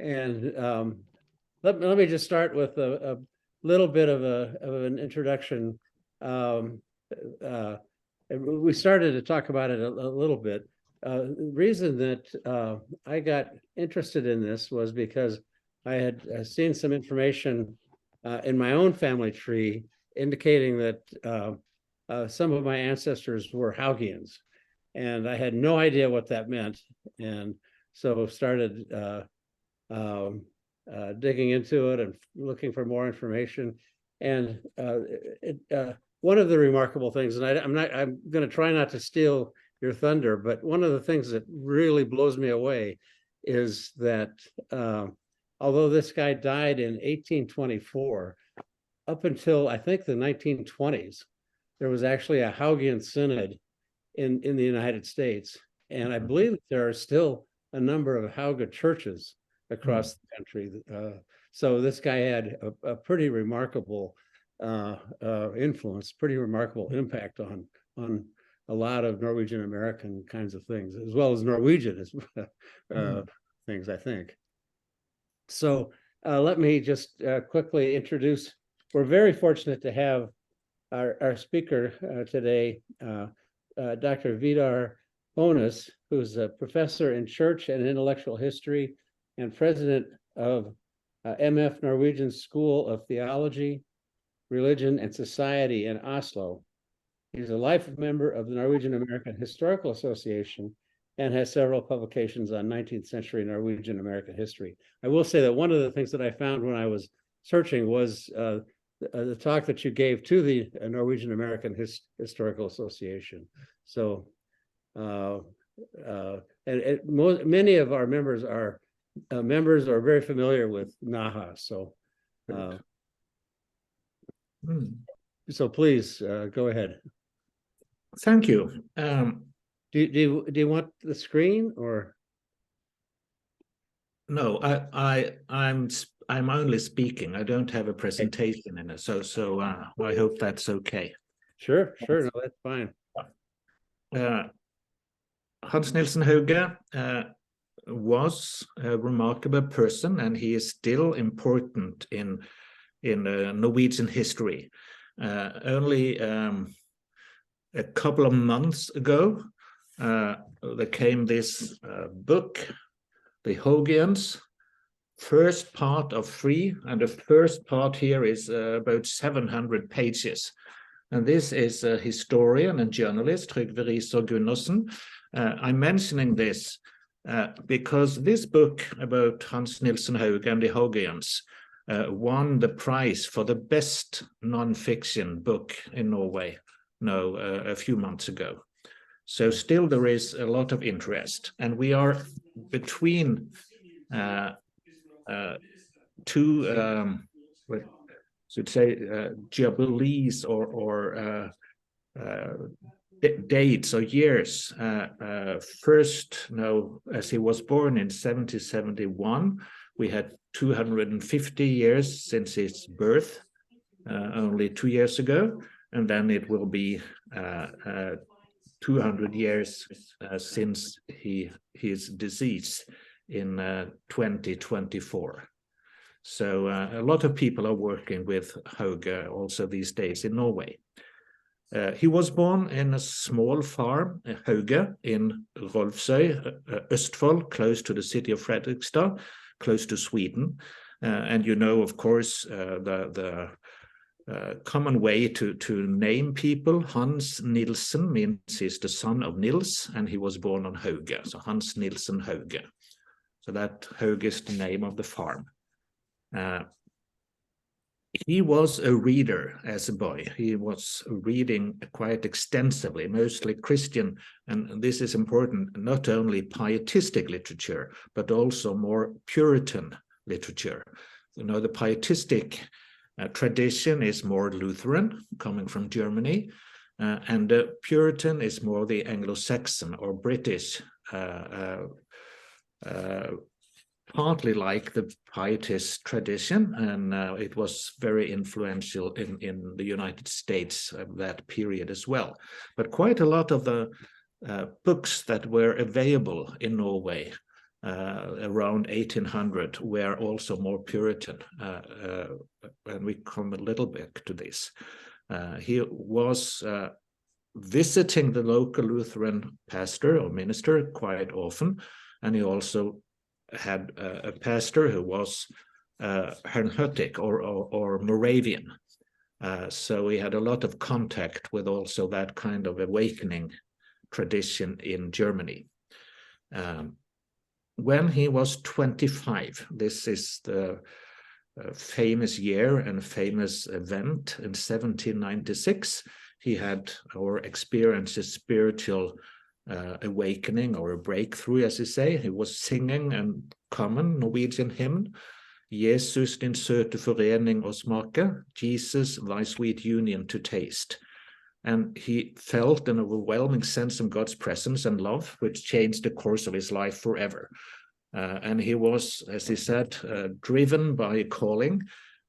And let me just start with a little bit of an introduction. We started to talk about it a little bit. The reason that I got interested in this was because I had seen some information in my own family tree indicating that some of my ancestors were Haugians, and I had no idea what that meant, and so started digging into it and looking for more information. And one of the remarkable things, and I'm going to try not to steal your thunder, but one of the things that really blows me away is that although this guy died in 1824, up until I think the 1920s, there was actually a Haugian synod in the United States. And I believe that there are still a number of Hauge churches across the country. So this guy had a pretty remarkable influence, pretty remarkable impact on a lot of Norwegian American kinds of things, as well as Norwegian things, I think. So let me just quickly introduce. We're very fortunate to have our speaker today, Dr. Vidar Haanes, who's a professor in church and intellectual history and president of MF Norwegian School of Theology, Religion, and Society in Oslo. He's a life member of the Norwegian American Historical Association and has several publications on 19th century Norwegian American history. I will say that one of the things that I found when I was searching was the talk that you gave to the Norwegian American Historical Association. So, many of our members are very familiar with NAHA. So, so please go ahead. Thank you. Do you want the screen or? No, I'm only speaking. I don't have a presentation in it, so I hope that's okay. Sure, no, that's fine. Hans Nielsen Hauge was a remarkable person, and he is still important in Norwegian history. Only a couple of months ago, there came this book, The Haugians, first part of 3, and the first part here is about 700 pages. And this is a historian and journalist, Trygve Riiser Gundersen. I'm mentioning this because this book about Hans Nielsen Hauge and the Haugians won the prize for the best non-fiction book in Norway a few months ago. So still there is a lot of interest, and we are between two should say jubilees or dates or years. First, as he was born in 1771, we had 250 years since his birth, only 2 years ago, and then it will be 200 years since his decease in 2024. So a lot of people are working with Hauge also these days in Norway. He was born in a small farm, Hauge, in Rolvsøy, Østfold, close to the city of Fredrikstad, close to Sweden. And you know, of course, the common way to name people. Hans Nielsen means he's the son of Nils, and he was born on Hauge, so Hans Nielsen Hauge. So that Hauge is the name of the farm. He was a reader as a boy. He was reading quite extensively, mostly Christian, and this is important, not only pietistic literature, but also more Puritan literature. You know, the pietistic tradition is more Lutheran, coming from Germany, and the Puritan is more the Anglo-Saxon or British, partly like the pietist tradition, and it was very influential in the United States of that period as well. But quite a lot of the books that were available in Norway around 1800 were also more Puritan, and we come a little bit to this. He was visiting the local Lutheran pastor or minister quite often, and he also had a pastor who was Herrnhutic or Moravian. So he had a lot of contact with also that kind of awakening tradition in Germany. When he was 25, this is the famous year and famous event in 1796, he had or experienced a spiritual awakening or a breakthrough, as you say. He was singing a common Norwegian hymn, Jesus din søte forening og smake, Jesus thy sweet union to taste. And he felt an overwhelming sense of God's presence and love, which changed the course of his life forever. And he was, as he said, driven by a calling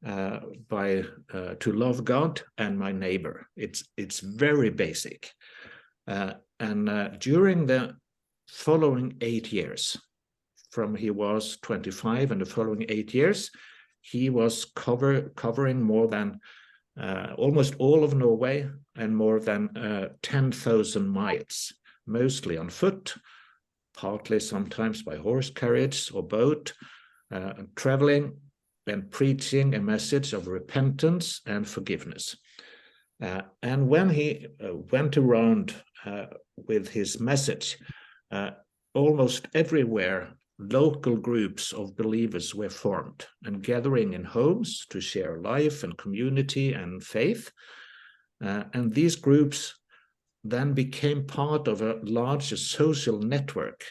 to love God and my neighbor. It's very basic. And during the following 8 years, from he was 25 and the following 8 years, he was covering more than almost all of Norway and more than 10,000 miles, mostly on foot, partly sometimes by horse carriage or boat, traveling and preaching a message of repentance and forgiveness. And when he went around with his message, almost everywhere local groups of believers were formed and gathering in homes to share life and community and faith. And these groups then became part of a larger social network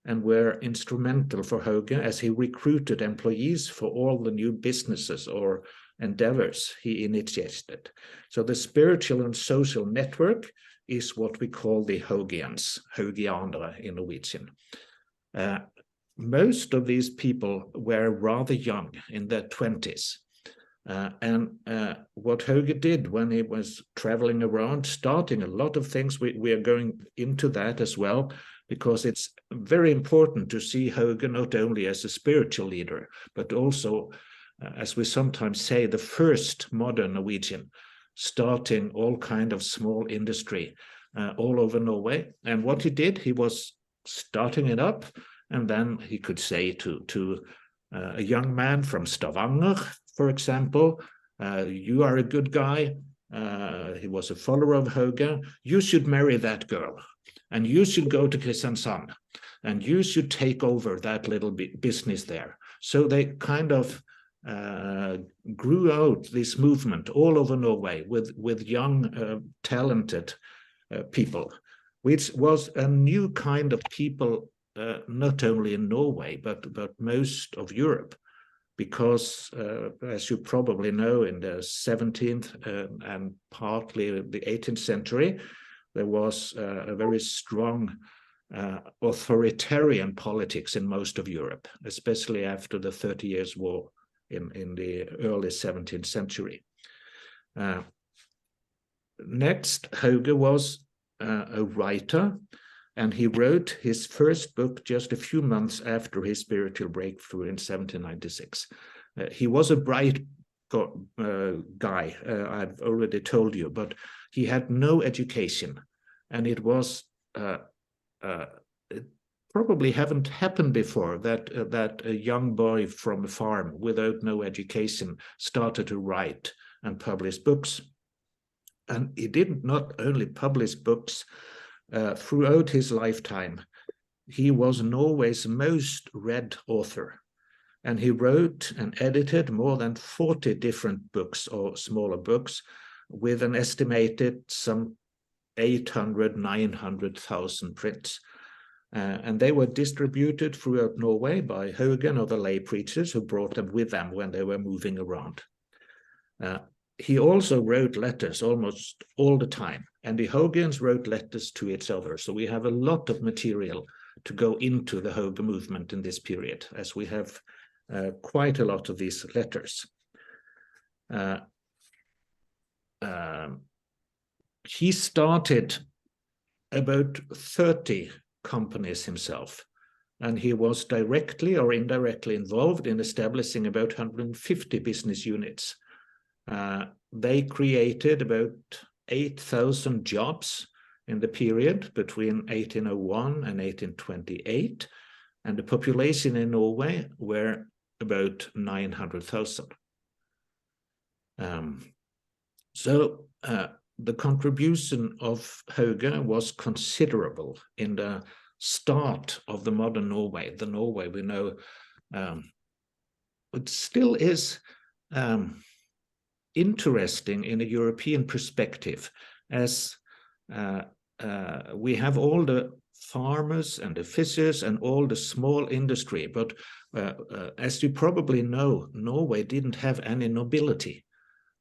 and were instrumental for Hauge as he recruited employees for all the new businesses or endeavors he initiated. So the spiritual and social network is what we call the Haugians, Haugianere in Norwegian. Most of these people were rather young, in their 20s. And what Hauge did when he was traveling around, starting a lot of things, we are going into that as well, because it's very important to see Hauge not only as a spiritual leader, but also, as we sometimes say, the first modern Norwegian, starting all kind of small industry all over Norway. And what he did, he was starting it up, and then he could say to a young man from Stavanger, for example, you are a good guy. He was a follower of Hauge. You should marry that girl, and you should go to Kristiansand, and you should take over that little business there. So they kind of grew out this movement all over Norway with young, talented people, which was a new kind of people, not only in Norway, but most of Europe. Because, as you probably know, in the 17th and partly the 18th century, there was a very strong authoritarian politics in most of Europe, especially after the 30 Years' War in the early 17th century. Next, Hauge was a writer, and he wrote his first book just a few months after his spiritual breakthrough in 1796. He was a bright guy, I've already told you, but he had no education. And it was, it probably haven't happened before that a young boy from a farm without no education started to write and publish books. And he did not only publish books, throughout his lifetime, he was Norway's most read author, and he wrote and edited more than 40 different books or smaller books with an estimated some 800,000-900,000 prints. And they were distributed throughout Norway by Hauge and other lay preachers who brought them with them when they were moving around. He also wrote letters almost all the time, and the Haugians wrote letters to each other. So we have a lot of material to go into the Hauge movement in this period, as we have quite a lot of these letters. He started about 30 companies himself, and he was directly or indirectly involved in establishing about 150 business units. They created about 8,000 jobs in the period between 1801 and 1828, and the population in Norway were about 900,000. So the contribution of Hauge was considerable in the start of the modern Norway, the Norway we know. It still is interesting in a European perspective, as we have all the farmers and the fishers and all the small industry, but as you probably know, Norway didn't have any nobility.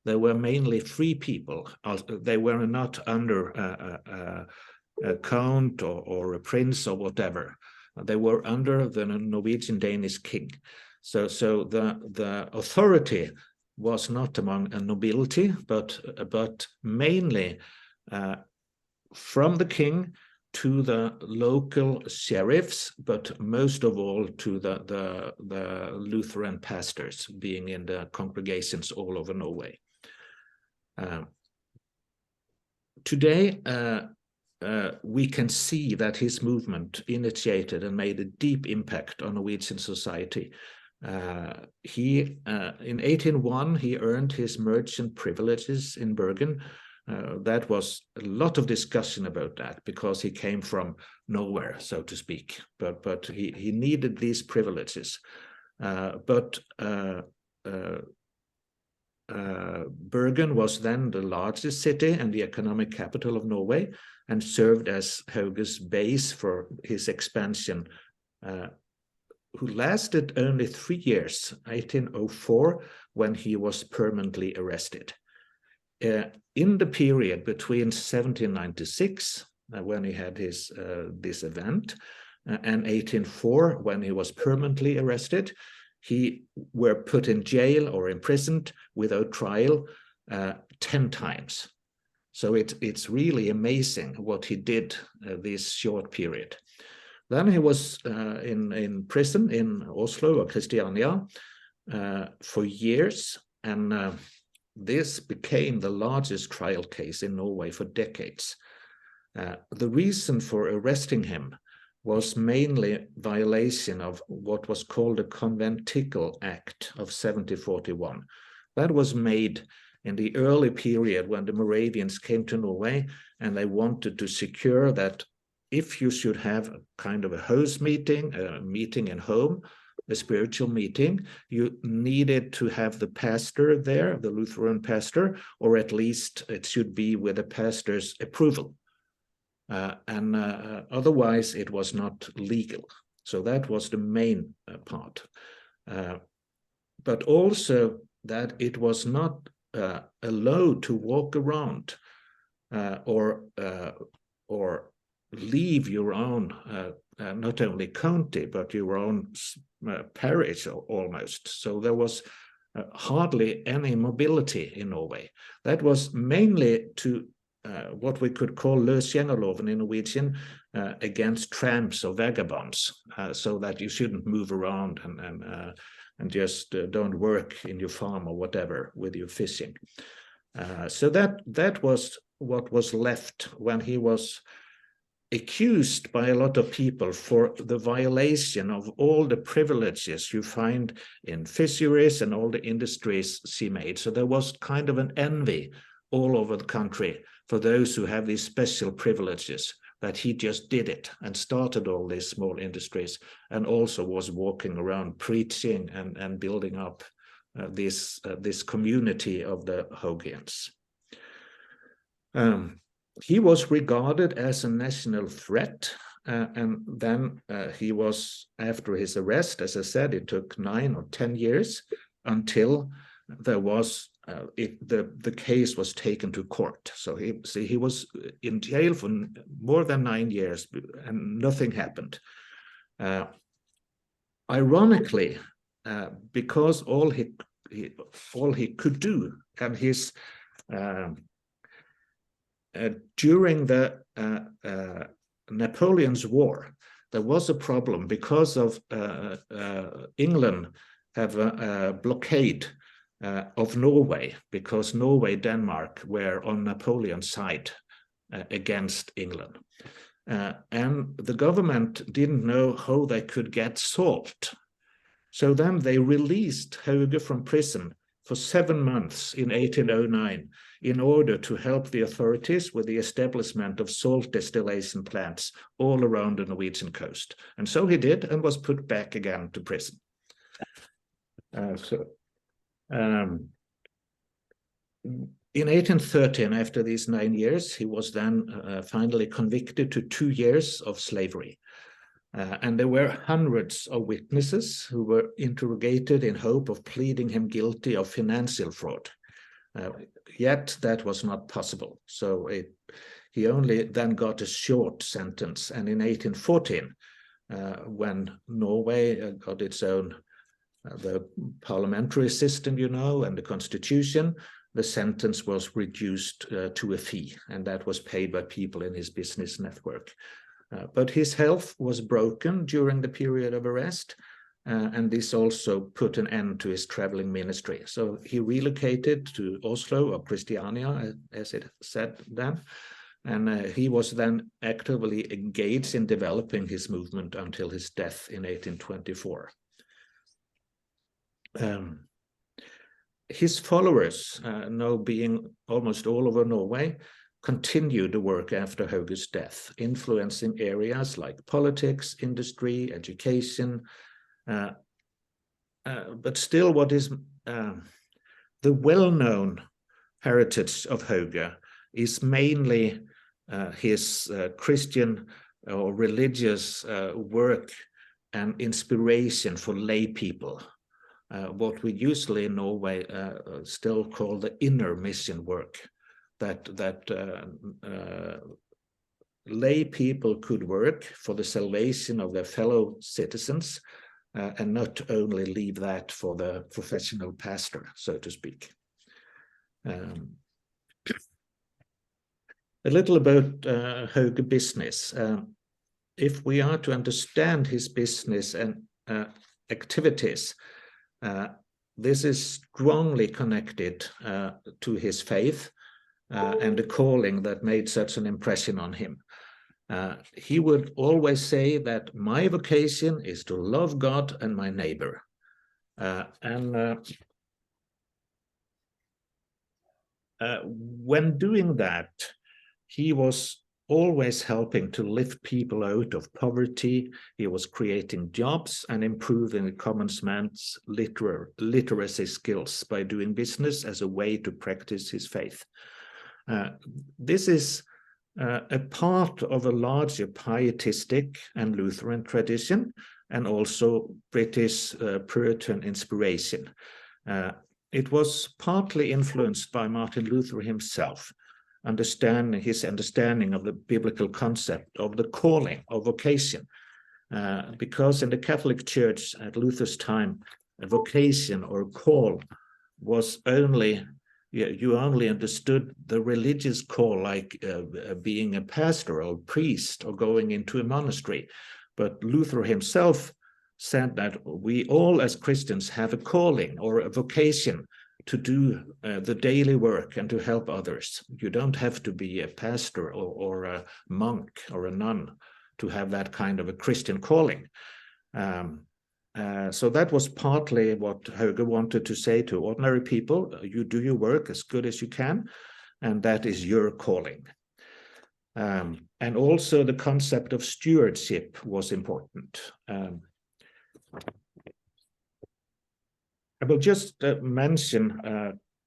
They were mainly free people. They were not under a count or a prince or whatever. They were under the Norwegian Danish king. So the authority was not among a nobility, but mainly from the king to the local sheriffs, but most of all to the Lutheran pastors being in the congregations all over Norway. Today, we can see that his movement initiated and made a deep impact on Norwegian society. In 1801, he earned his merchant privileges in Bergen. That was a lot of discussion about that because he came from nowhere, so to speak, but he needed these privileges. Bergen was then the largest city and the economic capital of Norway, and served as Hauge's base for his expansion, who lasted only 3 years, 1804, when he was permanently arrested. In the period between 1796, when he had his this event, and 1804, when he was permanently arrested, he were put in jail or imprisoned without trial 10 times. So it's really amazing what he did this short period. Then he was in prison in Oslo or Christiania for years, and this became the largest trial case in Norway for decades. The reason for arresting him was mainly violation of what was called the Conventicle Act of 1741. That was made in the early period when the Moravians came to Norway, and they wanted to secure that if you should have a kind of a house meeting, a meeting in home, a spiritual meeting, you needed to have the pastor there, the Lutheran pastor, or at least it should be with the pastor's approval. Otherwise it was not legal. So that was the main part. But also that it was not allowed to walk around or leave your own, not only county, but your own parish almost. So there was hardly any mobility in Norway. That was mainly to what we could call løsgjengerloven in Norwegian, against tramps or vagabonds, so that you shouldn't move around and just don't work in your farm or whatever with your fishing. So that was what was left when he was accused by a lot of people for the violation of all the privileges you find in fisheries and all the industries she made. So there was kind of an envy all over the country for those who have these special privileges, that he just did it and started all these small industries, and also was walking around preaching and building up this community of the Haugians. He was regarded as a national threat, and then he was, after his arrest, as I said, it took 9 or 10 years until there was the case was taken to court. So he was in jail for more than 9 years, and nothing happened. Ironically, because all he could do, and his during the Napoleon's War, there was a problem because of England have a blockade of Norway, because Norway, Denmark were on Napoleon's side against England. And the government didn't know how they could get salt. So then they released Hauge from prison for 7 months in 1809 in order to help the authorities with the establishment of salt distillation plants all around the Norwegian coast. And so he did, and was put back again to prison. In 1813, after these 9 years, he was then finally convicted to 2 years of slavery. And there were hundreds of witnesses who were interrogated in hope of pleading him guilty of financial fraud. Yet that was not possible. So he only then got a short sentence. And in 1814, when Norway got its own the parliamentary system, you know, and the constitution, the sentence was reduced to a fee, and that was paid by people in his business network. But his health was broken during the period of arrest, and this also put an end to his traveling ministry. So he relocated to Oslo, or Christiania, as it said then, and he was then actively engaged in developing his movement until his death in 1824. His followers, now being almost all over Norway, continued the work after Hauge's death, influencing areas like politics, industry, education. But still, what is the well-known heritage of Hauge is mainly his Christian or religious work and inspiration for lay people. What we usually in Norway still call the inner mission work, that lay people could work for the salvation of their fellow citizens, and not only leave that for the professional pastor, so to speak. A little about Hauge business. If we are to understand his business and activities, this is strongly connected to his faith and the calling that made such an impression on him. He would always say that my vocation is to love God and my neighbor. When doing that, he was always helping to lift people out of poverty. He was creating jobs and improving the common man's literacy skills by doing business as a way to practice his faith. This is a part of a larger pietistic and Lutheran tradition, and also British Puritan inspiration. It was partly influenced by Martin Luther himself, his understanding of the biblical concept of the calling of vocation, because in the Catholic Church at Luther's time, a vocation or call was only, you only understood the religious call, like being a pastor or priest or going into a monastery. But Luther himself said that we all as Christians have a calling or a vocation to do the daily work and to help others. You don't have to be a pastor or a monk or a nun to have that kind of a Christian calling. So that was partly what Hauge wanted to say to ordinary people. You do your work as good as you can, and that is your calling. And also the concept of stewardship was important. I will just mention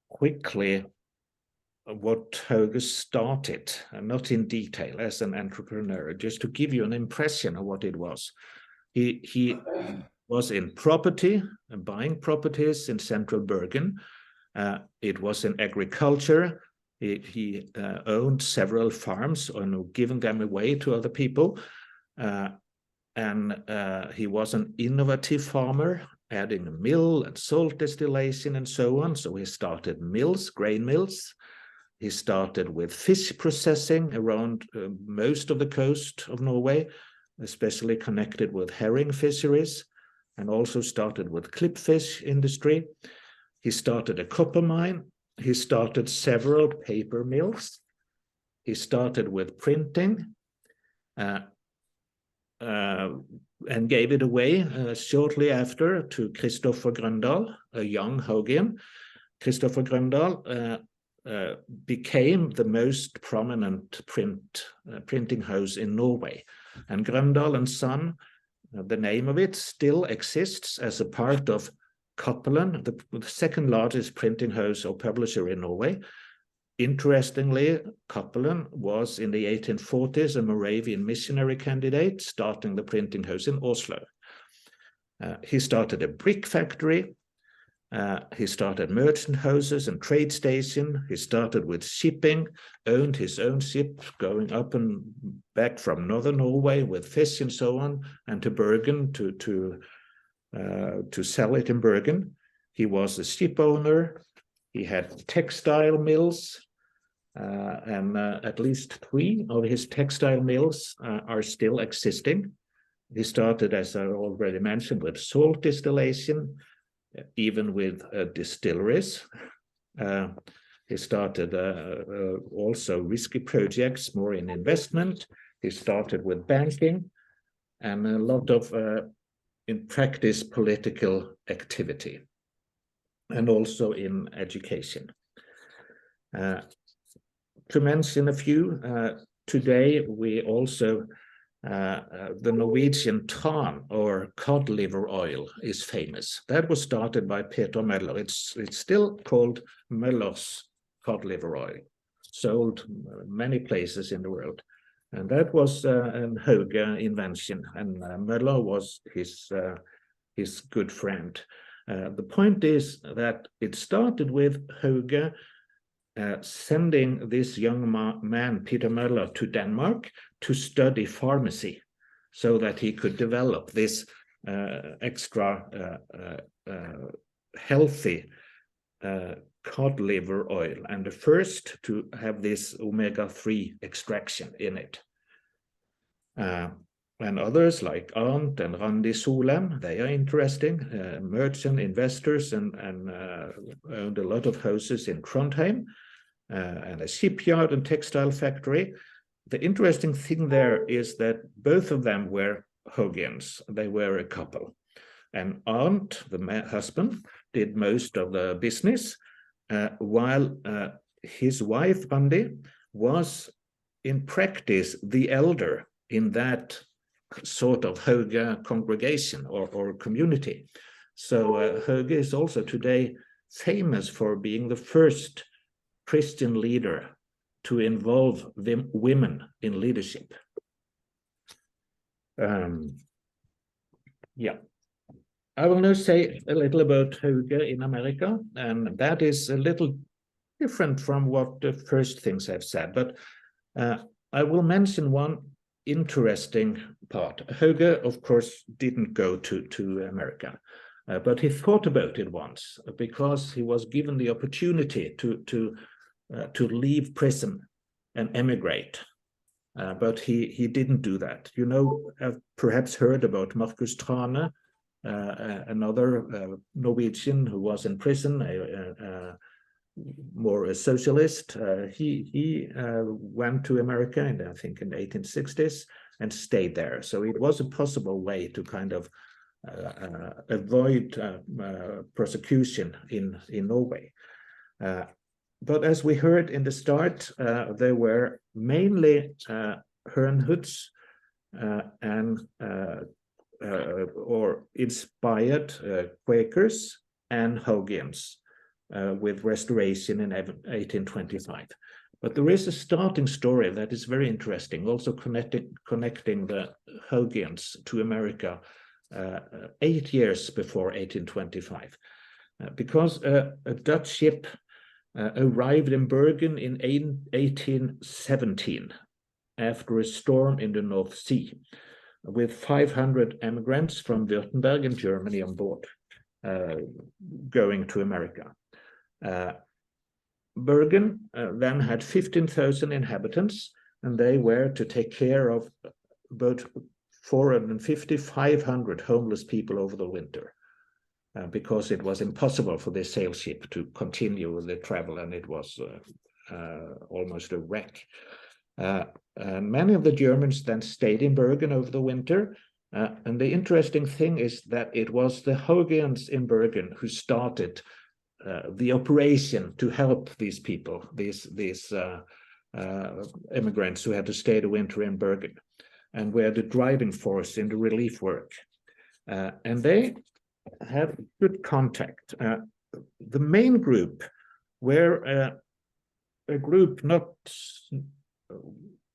quickly what Hauge started, not in detail as an entrepreneur, just to give you an impression of what it was. He was in property, buying properties in central Bergen. It was in agriculture. He owned several farms and giving them away to other people. And he was an innovative farmer, adding a mill and salt distillation and so on. So he started mills, grain mills. He started with fish processing around most of the coast of Norway, especially connected with herring fisheries, and also started with clipfish industry. He started a copper mine. He started several paper mills. He started with printing and gave it away shortly after to Christopher Grøndal, a young Haugian. Christopher Grøndal became the most prominent printing house in Norway. And Grøndal and Son, the name of it, still exists as a part of Cappelen, the second largest printing house or publisher in Norway. Interestingly, Cappelen was in the 1840s a Moravian missionary candidate, starting the printing house in Oslo. He started a brick factory. He started merchant houses and trade station. He started with shipping, owned his own ship going up and back from northern Norway with fish and so on, and to Bergen to sell it in Bergen. He was a ship owner. He had textile mills, and at least 3 of his textile mills are still existing. He started, as I already mentioned, with salt distillation, even with distilleries. He started also risky projects, more in investment. He started with banking and a lot of, in practice, political activity, and also in education. To mention a few, today we also, the Norwegian tran, or cod liver oil, is famous. That was started by Peter Møller. It's still called Møller's cod liver oil, sold many places in the world. And that was a Hauge invention, and Møller was his good friend. The point is that it started with Hauge sending this young man, Peter Møller, to Denmark to study pharmacy so that he could develop this extra healthy cod liver oil, and the first to have this omega-3 extraction in it. And others like Arndt and Randi Solem, they are interesting, merchant investors, and owned a lot of houses in Trondheim, and a shipyard and textile factory. The interesting thing there is that both of them were Haugians. They were a couple. And Arndt, the husband, did most of the business, while his wife, Randi, was in practice the elder in that sort of Hauge congregation or community. So Hauge is also today famous for being the first Christian leader to involve women in leadership. Yeah. I will now say a little about Hauge in America, and that is a little different from what the first things I've said, but I will mention one interesting part. Hauge, of course, didn't go to America, but he thought about it once because he was given the opportunity to leave prison and emigrate, but he didn't do that. You know, I've perhaps heard about Markus Trane, another Norwegian who was in prison, more a socialist. He went to America, I think in the 1860s, and stayed there. So it was a possible way to kind of avoid persecution in Norway. But as we heard in the start, there were mainly Herrnhuts and or inspired Quakers and Haugians with restoration in 1825. But there is a starting story that is very interesting, also connecting the Haugians to America 8 years before 1825, because a Dutch ship arrived in Bergen in 1817 after a storm in the North Sea, with 500 emigrants from Württemberg in Germany on board, going to America. Bergen then had 15,000 inhabitants, and they were to take care of about 450, 500 homeless people over the winter because it was impossible for the sail ship to continue with the travel, and it was almost a wreck. Many of the Germans then stayed in Bergen over the winter. And the interesting thing is that it was the Haugians in Bergen who started the operation to help these people, these immigrants who had to stay the winter in Bergen, and were the driving force in the relief work. And they had good contact. The main group were a group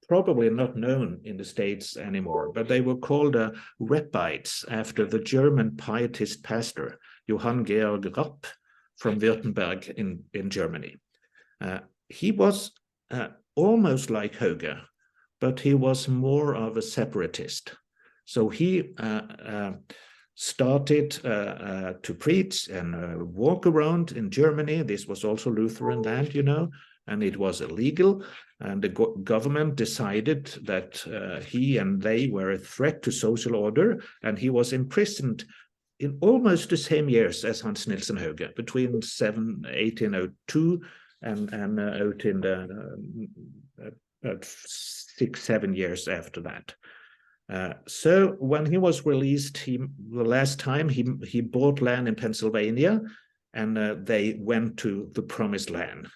probably not known in the States anymore, but they were called Reppites after the German pietist pastor Johann Georg Rapp from Württemberg in Germany. He was almost like Hauge, but he was more of a separatist. So he started to preach and walk around in Germany. This was also Lutheran land, you know, and it was illegal. And the government decided that he and they were a threat to social order, and he was imprisoned in almost the same years as Hans Nielsen Hauge, between 1802 and 6-7 years after that. So when he was released, the last time he bought land in Pennsylvania, and they went to the Promised Land.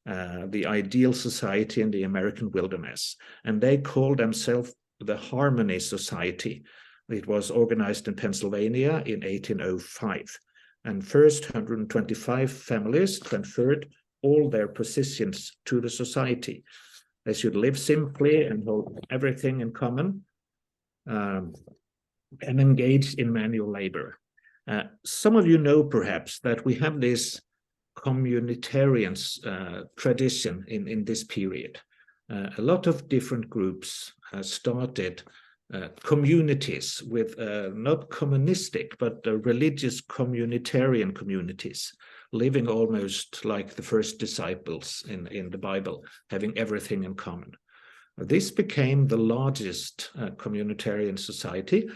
The ideal society in the American wilderness, and they called themselves the Harmony Society. It was organized in Pennsylvania in 1805, and first 125 families transferred all their positions to the society. They should live simply and hold everything in common, and engage in manual labor. Some of you know perhaps that we have this communitarian tradition in this period. A lot of different groups started communities with not communistic, but religious communitarian communities, living almost like the first disciples in the Bible, having everything in common. This became the largest communitarian society,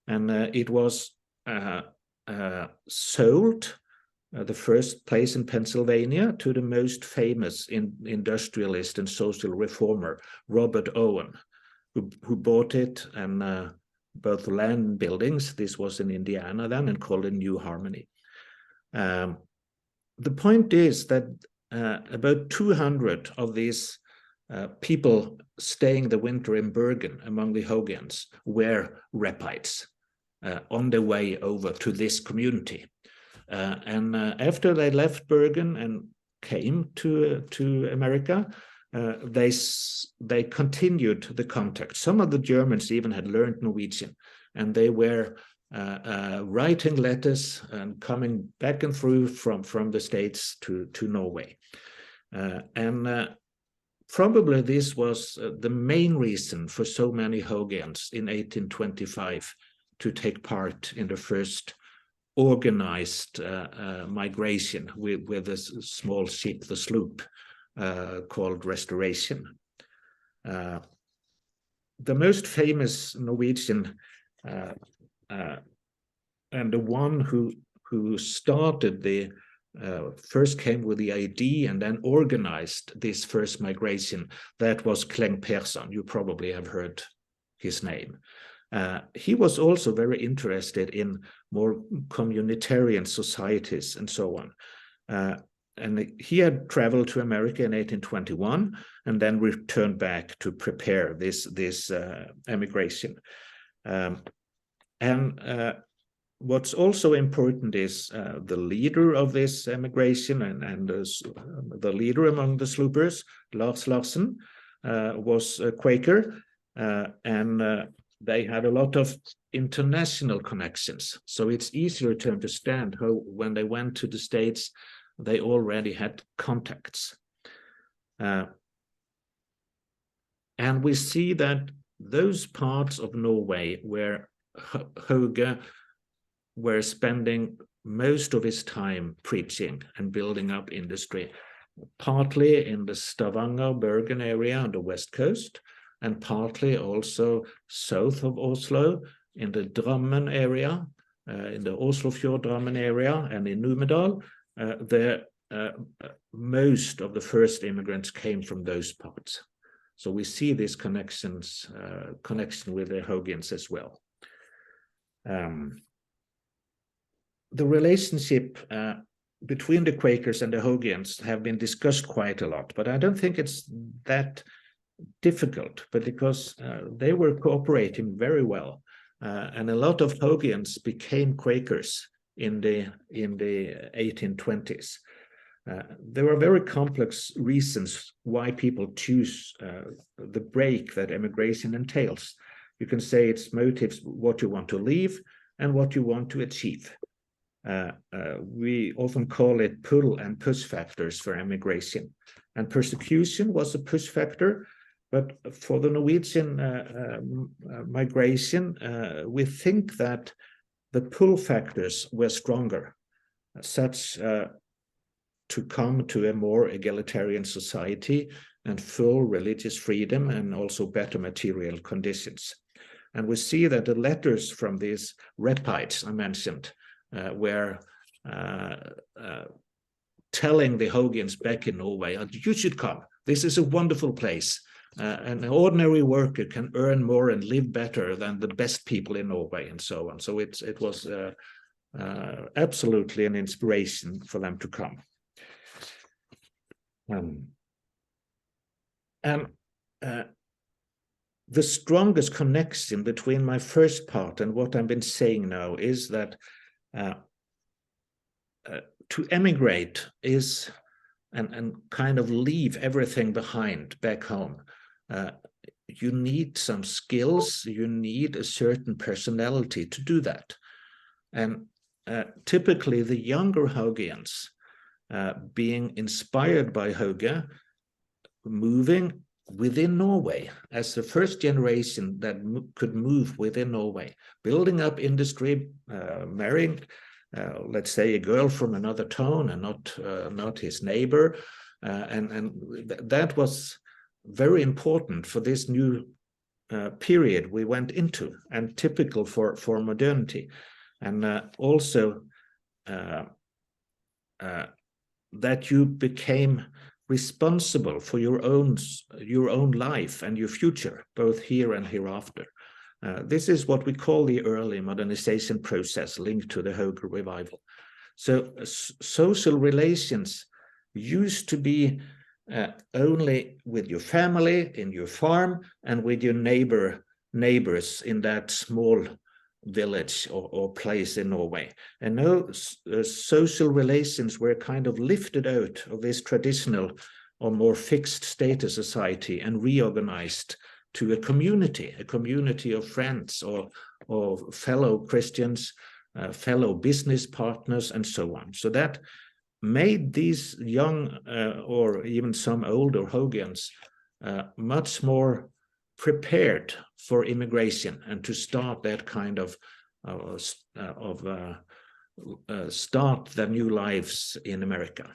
and it was sold the first place in Pennsylvania to the most famous industrialist and social reformer, Robert Owen, who bought it, and both land and buildings. This was in Indiana then, and called it New Harmony. The point is that about 200 of these people staying the winter in Bergen among the Haugians were Reppites on their way over to this community. And after they left Bergen and came to America, they continued the contact. Some of the Germans even had learned Norwegian, and they were writing letters and coming back and through from the States to Norway. And probably this was the main reason for so many Haugians in 1825 to take part in the first organized migration with a small ship, the sloop, called Restoration. The most famous Norwegian and the one who started the first came with the idea and then organized this first migration, that was Kleng Persson. You probably have heard his name. He was also very interested in more communitarian societies and so on. And he had traveled to America in 1821 and then returned back to prepare this emigration. What's also important is the leader of this emigration and the leader among the sloopers, Lars Larsen, was a Quaker, and they had a lot of international connections. So it's easier to understand how when they went to the States, they already had contacts. And we see that those parts of Norway where Hauge were spending most of his time preaching and building up industry, partly in the Stavanger, Bergen area on the west coast, and partly also south of Oslo in the Drammen area, in the Oslofjord Drammen area, and in Numedal. Most of the first immigrants came from those parts. So we see this connection with the Haugians as well. The relationship between the Quakers and the Haugians have been discussed quite a lot, but I don't think it's that difficult, but because they were cooperating very well, and a lot of Haugians became Quakers in the 1820s. There are very complex reasons why people choose the break that emigration entails. You can say it's motives, what you want to leave and what you want to achieve. We often call it pull and push factors for emigration. And persecution was a push factor, but for the Norwegian migration, we think that the pull factors were stronger, such to come to a more egalitarian society and full religious freedom and also better material conditions. And we see that the letters from these repites I mentioned were telling the Haugians back in Norway, you should come. This is a wonderful place. An ordinary worker can earn more and live better than the best people in Norway, and so on. So it was absolutely an inspiration for them to come. The strongest connection between my first part and what I've been saying now is that to emigrate is and kind of leave everything behind back home. You need some skills, you need a certain personality to do that. And typically the younger Haugians, being inspired by Hauge, moving within Norway as the first generation that could move within Norway, building up industry, marrying, let's say, a girl from another town and not his neighbor, and that was very important for this new period we went into, and typical for modernity, and also that you became responsible for your own life and your future, both here and hereafter. This is what we call the early modernization process linked to the Hauge revival. So social relations used to be only with your family, in your farm, and with your neighbors in that small village or place in Norway. And now social relations were kind of lifted out of this traditional or more fixed status society and reorganized to a community of friends or fellow Christians, fellow business partners, and so on. So that made these young or even some older Haugians much more prepared for immigration and to start that kind of start their new lives in America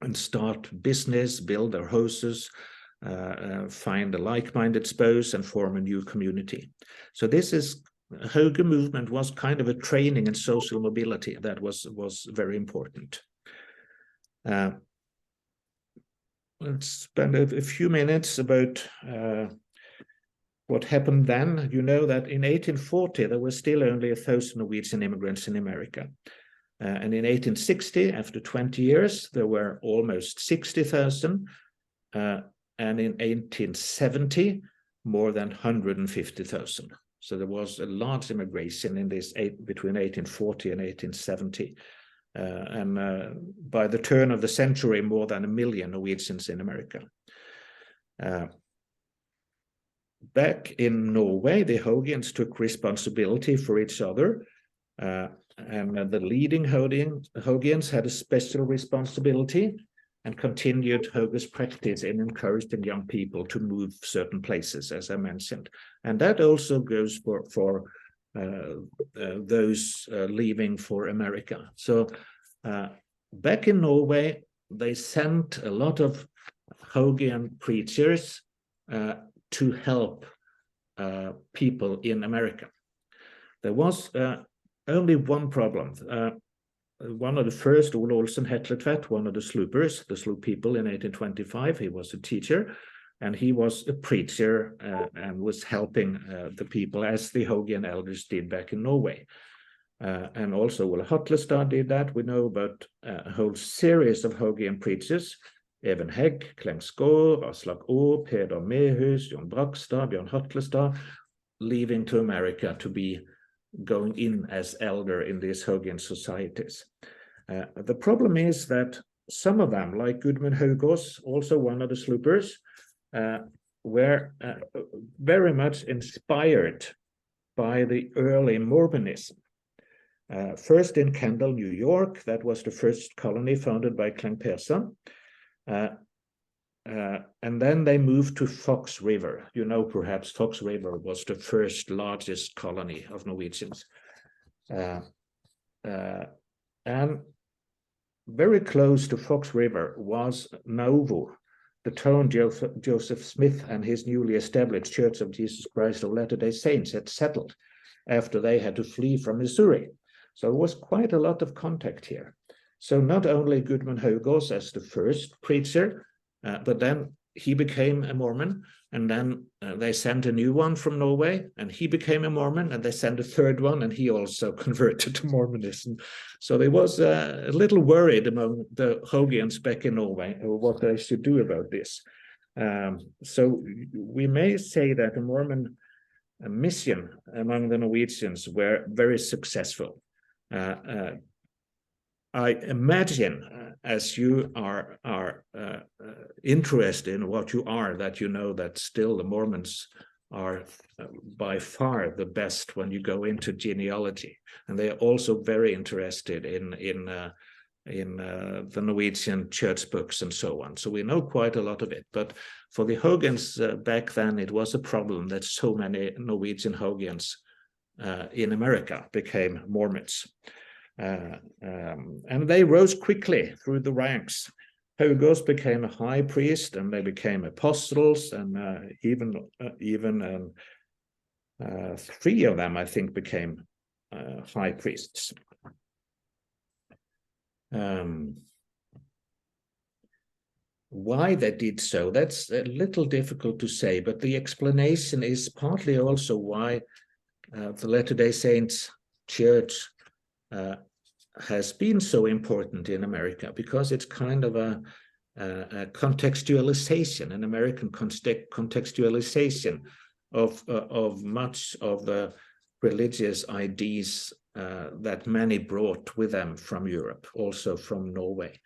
and start business, build their houses, find a like-minded spouse and form a new community. So this is Hauge movement was kind of a training in social mobility that was very important. Let's spend a few minutes about what happened then. You know that in 1840 there were still only 1,000 Norwegian immigrants in America. And in 1860, after 20 years, there were almost 60,000. And in 1870, more than 150,000. So there was a large immigration in this between 1840 and 1870. And by the turn of the century, more than 1 million Norwegians in America. Back in Norway, the Haugians took responsibility for each other. And the leading Haugians had a special responsibility and continued Hauge's practice in encouraging young people to move certain places, as I mentioned. And that also goes for those leaving for America. So back in Norway, they sent a lot of Haugian preachers to help people in America. There was only one problem. One of the first, Ole Olsen Hetletvedt, one of the sloopers, the sloop people in 1825, he was a teacher, and he was a preacher and was helping the people as the Haugean elders did back in Norway. And also Ole Hatlestad did that. We know about a whole series of Haugean preachers: Even Hegg, Klengsgaard, Aslak Å, Peder Mehus, John Brakstad, Bjørn Hatlestad, leaving to America to be going in as elder in these Haugean societies. The problem is that some of them, like Gudmund Haugås, also one of the sloopers, were very much inspired by the early Mormonism. First in Kendall, New York, that was the first colony founded by Kling Persson. And then they moved to Fox River. You know, perhaps Fox River was the first largest colony of Norwegians. And very close to Fox River was Nauvoo, the town Joseph Smith and his newly established Church of Jesus Christ of Latter-day Saints had settled after they had to flee from Missouri. So there was quite a lot of contact here. So not only Gudmund Haugås as the first preacher, but then he became a Mormon, and then they sent a new one from Norway, and he became a Mormon, and they sent a third one, and he also converted to Mormonism. So they was a little worried among the Haugeans back in Norway what they should do about this. So we may say that the Mormon mission among the Norwegians were very successful. I imagine, as you are interested in what you are, that you know that still the Mormons are by far the best when you go into genealogy, and they are also very interested in the Norwegian church books and so on. So we know quite a lot of it. But for the Haugans back then, it was a problem that so many Norwegian Haugans in America became Mormons. And they rose quickly through the ranks. Haugås became a high priest, and they became apostles, and even three of them, I think, became high priests. Why they did so, that's a little difficult to say, but the explanation is partly also why the Latter-day Saints Church has been so important in America, because it's kind of a contextualization, an American contextualization of much of the religious ideas that many brought with them from Europe, also from Norway,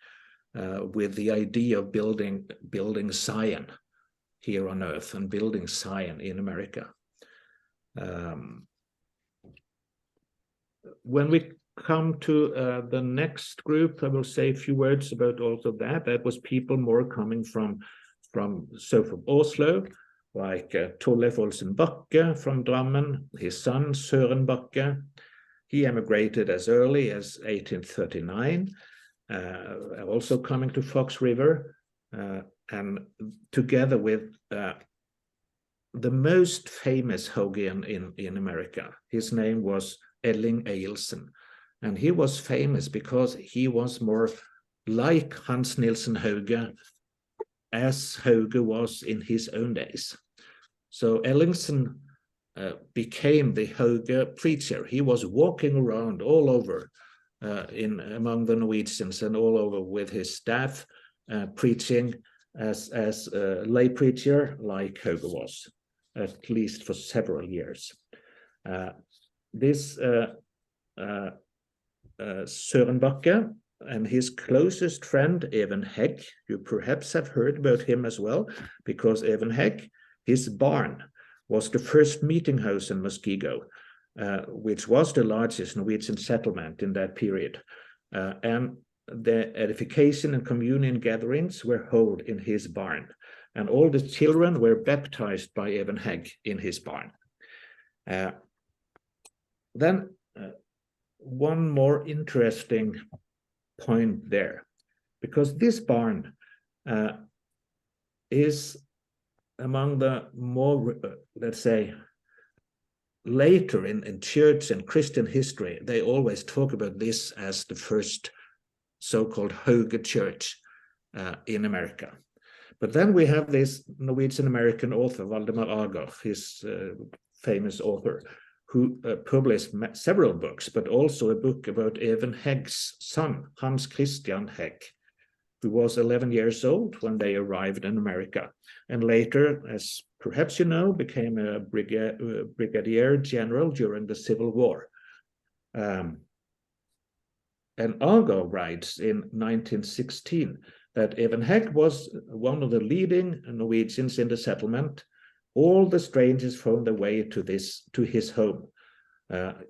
with the idea of building Zion here on earth and building Zion in America. When we come to the next group, I will say a few words about also that. That was people more coming from south of Oslo, like Torleif Olsen Bakke from Drammen, his son Søren Bakke. He emigrated as early as 1839, also coming to Fox River, and together with the most famous Haugean in America. His name was Elling Eilsen. And he was famous because he was more like Hans Nielsen Hauge, as Hauge was in his own days. So Ellingsen became the Hauge preacher. He was walking around all over among the Norwegians and all over with his staff, preaching as a lay preacher like Hauge was, at least for several years. This Søren Bakke and his closest friend, Even Hegg, you perhaps have heard about him as well, because Even Hegg, his barn was the first meeting house in Muskego, which was the largest Norwegian settlement in that period. And the edification and communion gatherings were held in his barn. And all the children were baptized by Even Hegg in his barn. Then one more interesting point there, because this barn is among the more, let's say, later in church and Christian history, they always talk about this as the first so-called Hauge church in America. But then we have this Norwegian American author, Vidar L, his famous author, who published several books, but also a book about Even Hegge's son, Hans Christian Hegge, who was 11 years old when they arrived in America, and later, as perhaps you know, became a brigadier general during the Civil War. And Argo writes in 1916 that Even Hegge was one of the leading Norwegians in the settlement. All the strangers found their way to his home.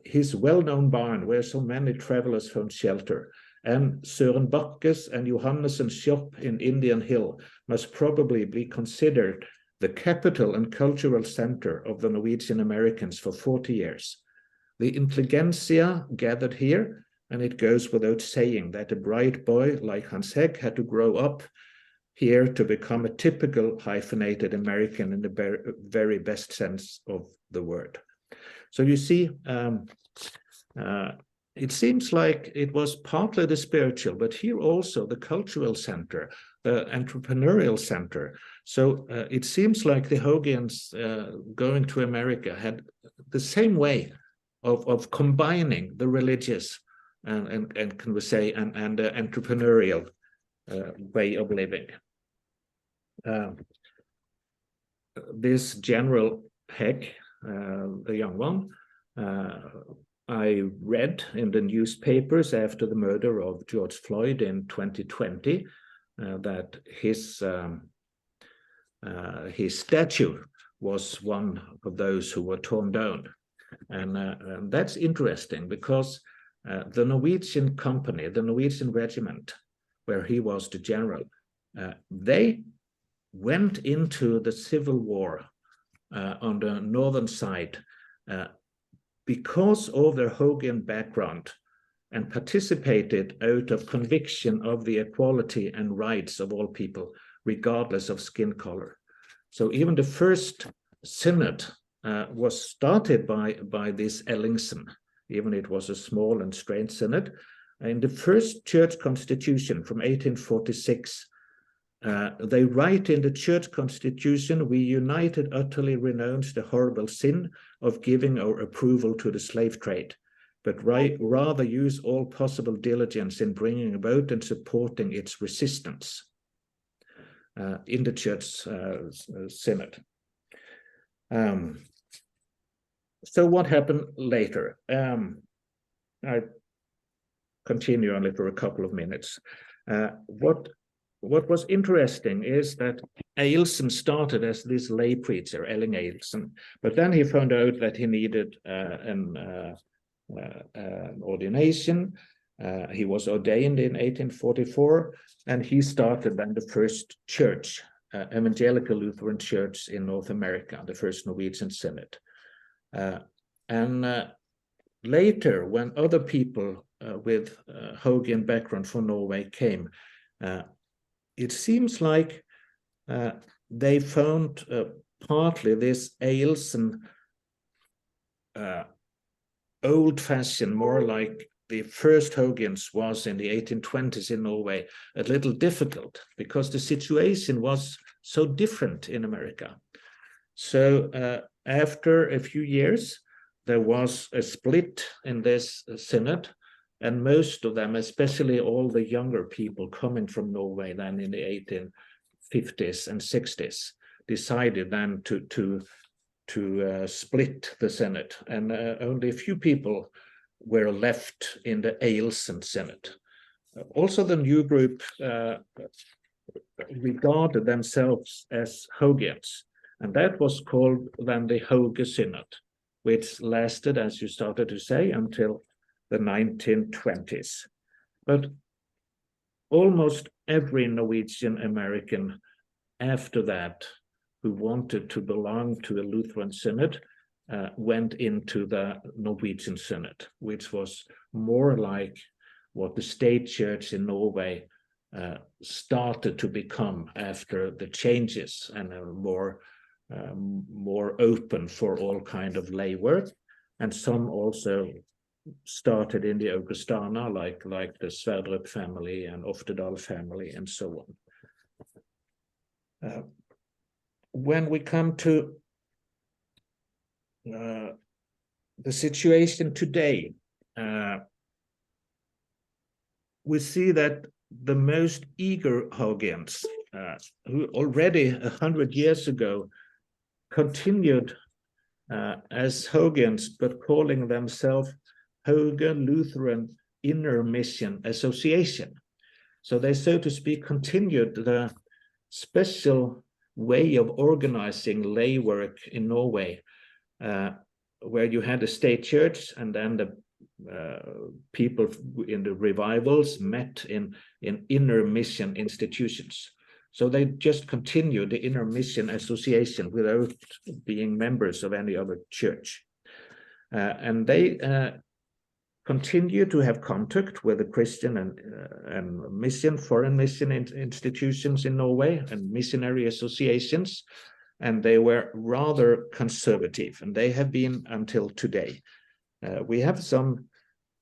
His well-known barn, where so many travelers found shelter, and Søren Bakke's and Johannessen's shop in Indian Hill must probably be considered the capital and cultural center of the Norwegian Americans for 40 years. The intelligentsia gathered here, and it goes without saying that a bright boy like Hans Hegge had to grow up here to become a typical hyphenated American in the very best sense of the word. So you see, it seems like it was partly the spiritual, but here also the cultural center, the entrepreneurial center. So it seems like the Haugians going to America had the same way of combining the religious and can we say, and the entrepreneurial way of living. This General Hegge, the young one, I read in the newspapers after the murder of George Floyd in 2020 that his statue was one of those who were torn down. And that's interesting because the Norwegian company, the Norwegian regiment, where he was the general, they went into the Civil War on the northern side because of their Haugian background and participated out of conviction of the equality and rights of all people, regardless of skin color. So even the first synod was started by this Ellingsen, even it was a small and strange synod. In the first church constitution from 1846, they write in the church constitution, we united utterly renounce the horrible sin of giving our approval to the slave trade, but rather use all possible diligence in bringing about and supporting its resistance in the church synod. So what happened later? I continue only for a couple of minutes. What was interesting is that Eilsen started as this lay preacher, Elling Eilsen, but then he found out that he needed an ordination. He was ordained in 1844, and he started then the first church, Evangelical Lutheran Church in North America, the first Norwegian synod. And later, when other people with Haugian background from Norway came, it seems like they found partly this Eilsen old-fashioned, more like the first Haugians was in the 1820s in Norway, a little difficult because the situation was so different in America. So after a few years, there was a split in this synod, and most of them, especially all the younger people coming from Norway then in the 1850s and 60s, decided then to split the synod, and only a few people were left in the Eilsen synod. Also, the new group regarded themselves as Haugians, and that was called then the Hauge Synod, which lasted, as you started to say, until the 1920s. But almost every Norwegian American after that who wanted to belong to a Lutheran synod went into the Norwegian synod, which was more like what the state church in Norway started to become after the changes and a more more open for all kind of lay work, and some also started in the Augustana, like the Sverdrup family and Oftedal family, and so on. When we come to the situation today, we see that the most eager Haugians, who already 100 years ago continued as Haugians, but calling themselves Hauge Lutheran Inner Mission Association. So they, so to speak, continued the special way of organizing lay work in Norway, where you had a state church, and then the people in the revivals met in inner mission institutions. So they just continued the Inner Mission Association without being members of any other church. And they continue to have contact with the Christian and mission, foreign mission institutions in Norway and missionary associations. And they were rather conservative, and they have been until today. We have some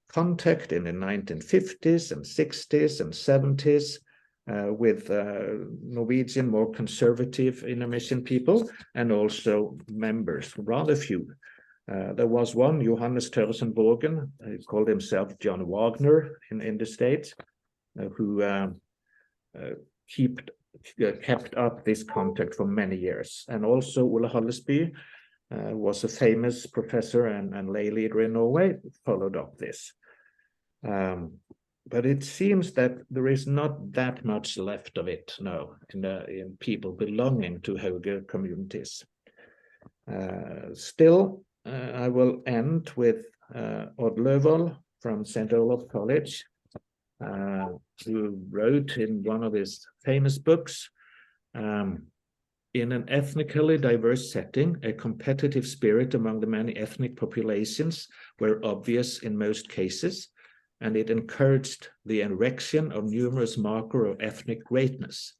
contact in the 1950s and 60s and 70s with Norwegian more conservative inner mission people, and also members, rather few. There was one, Johannes Tørresen Borgen, he called himself John Wagner in the States, who kept up this contact for many years. And also Ole Hallesby was a famous professor and lay leader in Norway, followed up this. But it seems that there is not that much left of it now in people belonging to Hauge communities. Still, I will end with Odd Løvold from St. Olaf College, who wrote in one of his famous books, in an ethnically diverse setting, a competitive spirit among the many ethnic populations were obvious in most cases, and it encouraged the erection of numerous markers of ethnic greatness.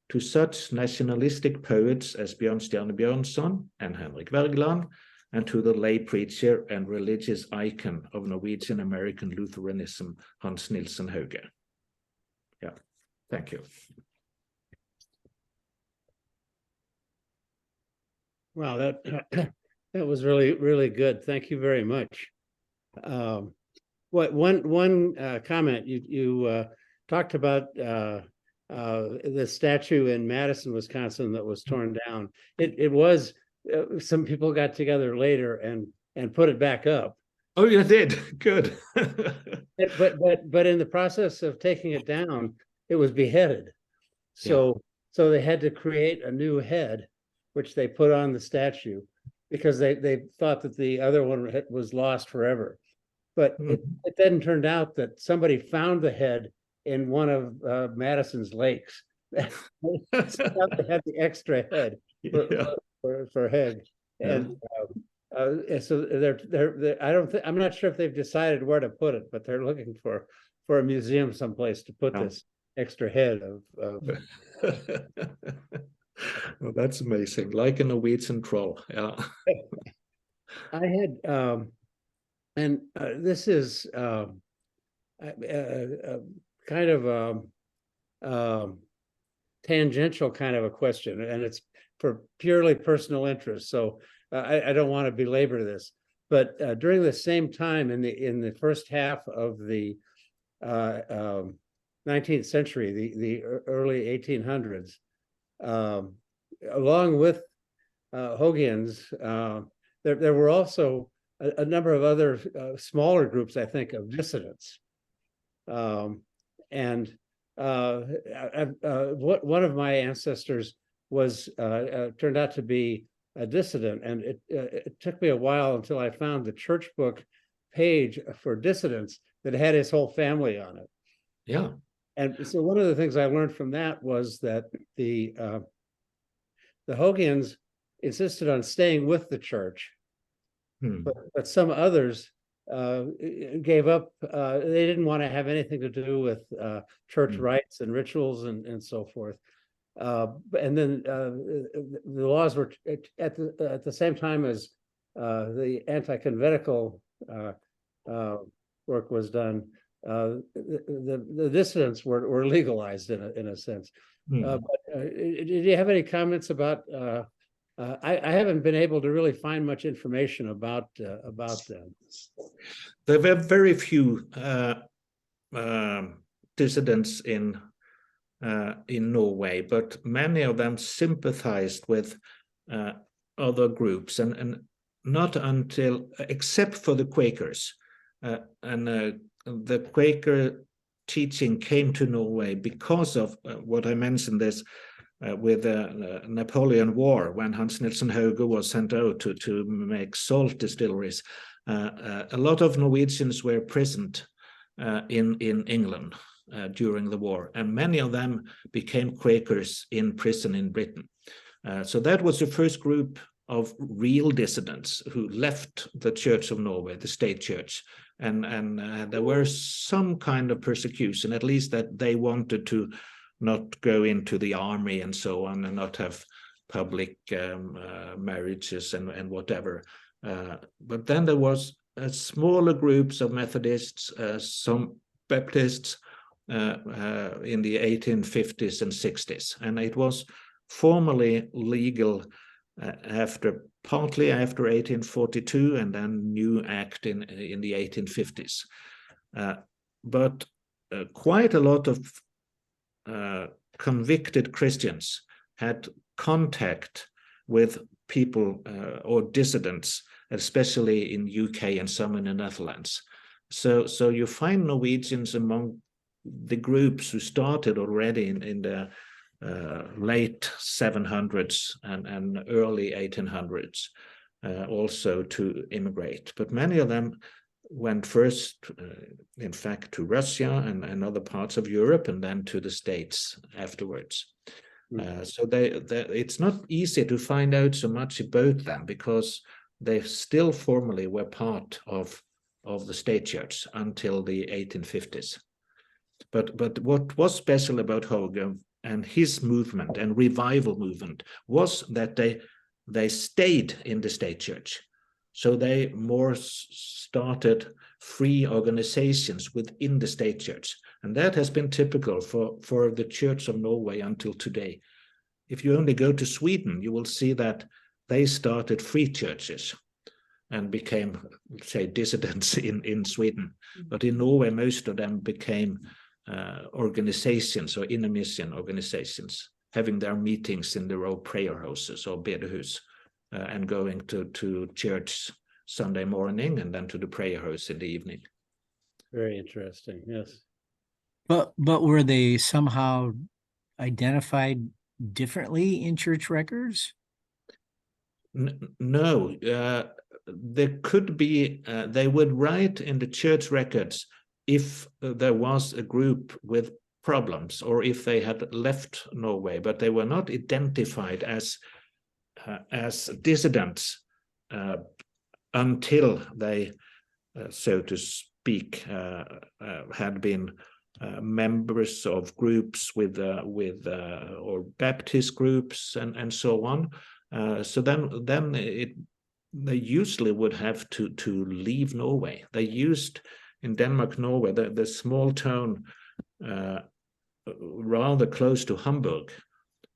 To such nationalistic poets as Bjørnstjerne Bjørnson and Henrik Wergeland, and to the lay preacher and religious icon of Norwegian American Lutheranism, Hans Nielsen Hauge. Yeah, thank you. Wow, that was really, really good. Thank you very much. One comment, you talked about the statue in Madison, Wisconsin that was torn down. It was some people got together later and put it back up. Oh, you did? Good. but in the process of taking it down, it was beheaded. So they had to create a new head, which they put on the statue, because they thought that the other one was lost forever. But it then turned out that somebody found the head in one of Madison's lakes. They had the extra head for Hague, and so I'm not sure if they've decided where to put it, but they're looking for a museum someplace to put this extra head of. Well, that's amazing, like a Norwegian troll. Yeah. I had and this is kind of a tangential kind of a question, and it's for purely personal interest. So I don't want to belabor this, but during the same time in the first half of the 19th century, the early 1800s, along with Haugians, there were also a number of other smaller groups, I think, of dissidents. And one of my ancestors was turned out to be a dissident, and it took me a while until I found the church book page for dissidents that had his whole family on it. Yeah. And so one of the things I learned from that was that the Haugians insisted on staying with the church, but some others gave up. They didn't want to have anything to do with church rites and rituals and so forth. And then the laws were at the same time as the anti-conventicle work was done. The dissidents were legalized in a sense. But did you have any comments about? I haven't been able to really find much information about them. There were very few dissidents in Norway, but many of them sympathized with other groups, and not until, except for the Quakers, and the Quaker teaching came to Norway because of what I mentioned this with the Napoleon War, when Hans Nielsen Hauge was sent out to make salt distilleries. A lot of Norwegians were imprisoned in England during the war, and many of them became Quakers in prison in Britain. So that was the first group of real dissidents who left the Church of Norway, the state church, and there were some kind of persecution, at least that they wanted to not go into the army and so on, and not have public marriages and whatever. But then there was smaller groups of Methodists, some Baptists in the 1850s and 60s, and it was formally legal partly after 1842, and then new act in the 1850s. But quite a lot of convicted Christians had contact with people or dissidents, especially in UK and some in the Netherlands. So you find Norwegians among the groups who started already in the late 700s and early 1800s also to immigrate. But many of them went first, in fact, to Russia and other parts of Europe, and then to the States afterwards. So it's not easy to find out so much about them, because they still formally were part of the state church until the 1850s. But what was special about Hauge and his movement and revival movement was that they stayed in the state church. So they more started free organizations within the state church. And that has been typical for the Church of Norway until today. If you only go to Sweden, you will see that they started free churches and became, say, dissidents in Sweden. But in Norway, most of them became organizations or inner mission organizations, having their meetings in their own prayer houses or bedehus, and going to church Sunday morning and then to the prayer house in the evening. Very interesting, yes. But were they somehow identified differently in church records? No, there could be, they would write in the church records if there was a group with problems or if they had left Norway, but they were not identified as dissidents until they, so to speak, had been members of groups with or Baptist groups and so on. So then they usually would have to leave Norway. They used in Denmark, Norway, the small town rather close to Hamburg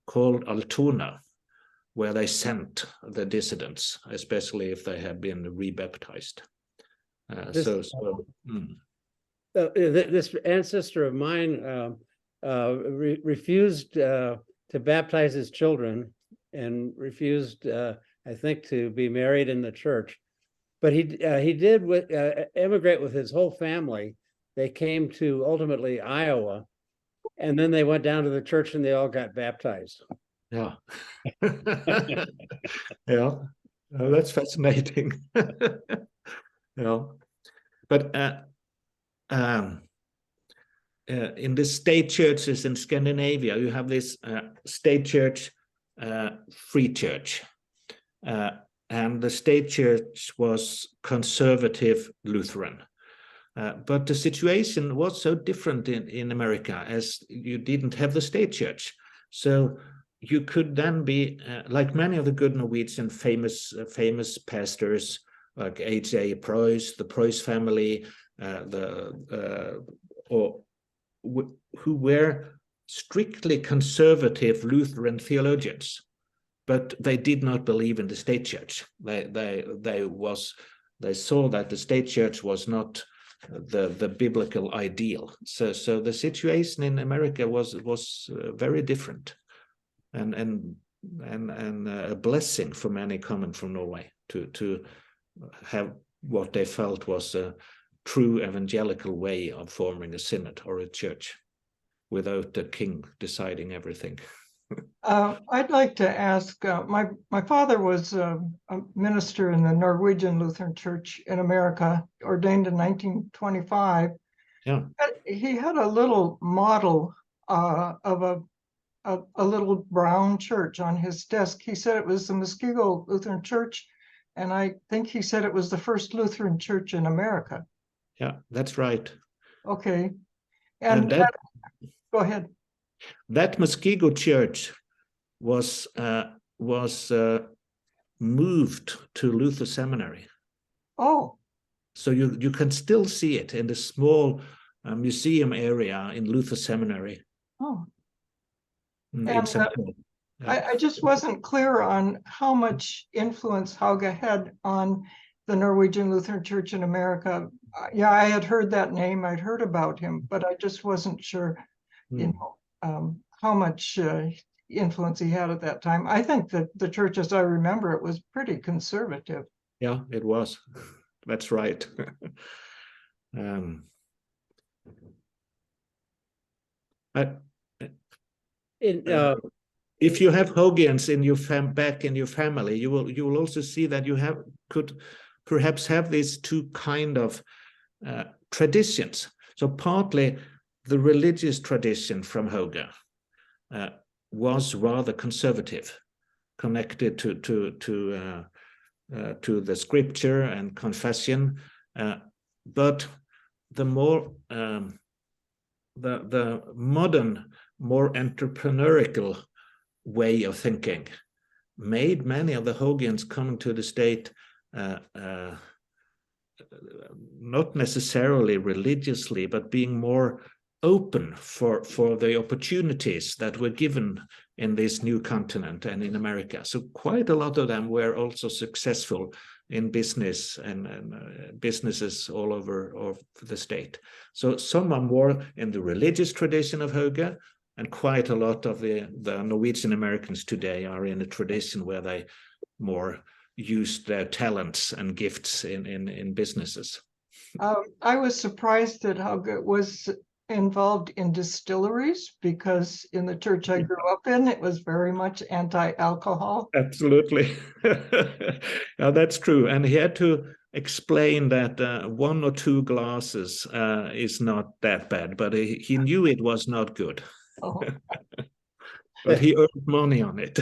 called Altona, where they sent the dissidents, especially if they had been rebaptized. This ancestor of mine refused to baptize his children and refused, I think, to be married in the church. But he did emigrate with his whole family. They came to ultimately Iowa, and then they went down to the church and they all got baptized. Yeah. Yeah. Oh, that's fascinating. Yeah. But in the state churches in Scandinavia, you have this state church, free church. And the state church was conservative Lutheran. But the situation was so different in America, as you didn't have the state church. So you could then be like many of the good Norwegian famous pastors, like H.A. Preuss, the Preuss family, who were strictly conservative Lutheran theologians, but they did not believe in the state church. They saw that the state church was not the biblical ideal. So the situation in America was very different, and a blessing for many coming from Norway to have what they felt was a true evangelical way of forming a synod or a church without the king deciding everything. I'd like to ask, my father was a minister in the Norwegian Lutheran Church in America, ordained in 1925. Yeah. He had a little model of a little brown church on his desk. He said it was the Muskego Lutheran Church, and I think he said it was the first Lutheran church in America. Yeah, that's right. Okay. And go ahead. That Muskego church was moved to Luther Seminary. Oh. So you can still see it in the small museum area in Luther Seminary. Oh. I just wasn't clear on how much influence Hauge had on the Norwegian Lutheran Church in America. Yeah, I had heard that name. I'd heard about him, but I just wasn't sure, how much influence he had at that time. I think that the church, as I remember, it was pretty conservative. Yeah, it was. That's right. If you have Haugians in your back in your family, you will also see that you could perhaps have these two kind of traditions. So partly the religious tradition from Hauge was rather conservative, connected to the scripture and confession, but the more the modern, more entrepreneurial way of thinking made many of the Haugians coming to the state not necessarily religiously, but being more open for the opportunities that were given in this new continent and in America. So quite a lot of them were also successful in business and businesses all over the state. So some are more in the religious tradition of Hauge, and quite a lot of the Norwegian Americans today are in a tradition where they more use their talents and gifts in businesses. I was surprised that Hauge was involved in distilleries, because in the church I grew up in, it was very much anti-alcohol. Absolutely. Yeah, that's true. And he had to explain that 1 or 2 glasses is not that bad, but he knew it was not good. Oh. But he earned money on it.